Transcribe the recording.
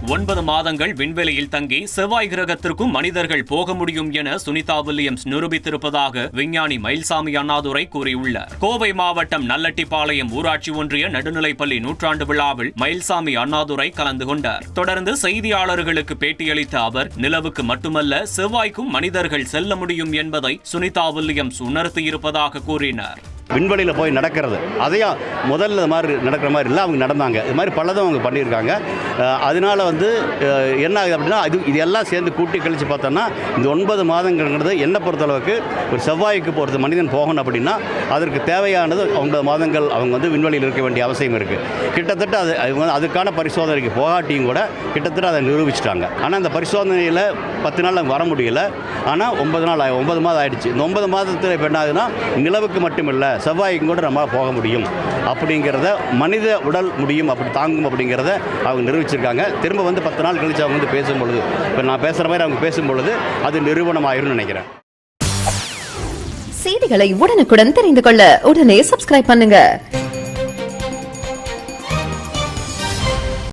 9 மாதங்கள் விண்வெளியில் தங்கி செவ்வாய் கிரகத்திற்கும் மனிதர்கள் போக முடியும் என சுனிதா வில்லியம்ஸ் நிரூபித்திருப்பதாக விஞ்ஞானி மயில்சாமி அண்ணாதுரை கூறியுள்ளார். கோவை மாவட்டம் நல்லட்டிப்பாளையம் ஊராட்சி ஒன்றிய நடுநிலைப்பள்ளி நூற்றாண்டு விழாவில் மயில்சாமி அண்ணாதுரை கலந்து கொண்டார். தொடர்ந்து செய்தியாளர்களுக்கு பேட்டியளித்த அவர், நிலவுக்கு மட்டுமல்ல செவ்வாய்க்கும் மனிதர்கள் செல்ல முடியும் என்பதை சுனிதா வில்லியம்ஸ் உணர்த்தியிருப்பதாக கூறினார். விண்வெளியில் போய் நடக்கிறது அதையும் முதல்ல மாதிரி நடக்கிற மாதிரி இல்லை, அவங்க நடந்தாங்க. இது மாதிரி பலதும் அவங்க பண்ணியிருக்காங்க. அதனால என்ன ஆகுது அப்படின்னா இது எல்லாம் சேர்ந்து கூட்டி கழித்து பார்த்தோன்னா இந்த 9 மாதங்கிறது என்னை பொறுத்தளவுக்கு ஒரு செவ்வாய்க்கு போகிறது மனிதன் போகணும் அப்படின்னா அதற்கு தேவையானது 9 மாதங்கள் அவங்க விண்வெளியில் இருக்க வேண்டிய அவசியம் இருக்குது. கிட்டத்தட்ட அதுக்கான பரிசோதனைக்கு போகாட்டியும் கூட கிட்டத்தட்ட அதை நிரூபிச்சிட்டாங்க. ஆனால் அந்த பரிசோதனையில் 10 நாள் வர முடியல. ஆனால் 9 மாதம் ஆயிடுச்சு. இந்த 9 மாதத்தில் இப்போ என்ன ஆகுதுன்னா நிலவுக்கு மட்டும் இல்லை செவ்வாய்க்கும் கூட நம்ம போக முடியும் அப்படிங்கிறத, மனித உடல் முடியும் அப்படி தாங்கும் அப்படிங்கிறத அவங்க நிரூபிச்சிருக்காங்க. திரும்ப 10 நாள் கழிச்சு அவங்க பேசும்பொழுது, இப்போ நான் பேசுகிற மாதிரி அவங்க பேசும்பொழுது அது நிரூபணம் ஆயிரும்னு நினைக்கிறேன். செய்திகளை உடனுக்குடன் தெரிந்து கொள்ள உடனே சப்ஸ்கிரைப் பண்ணுங்க.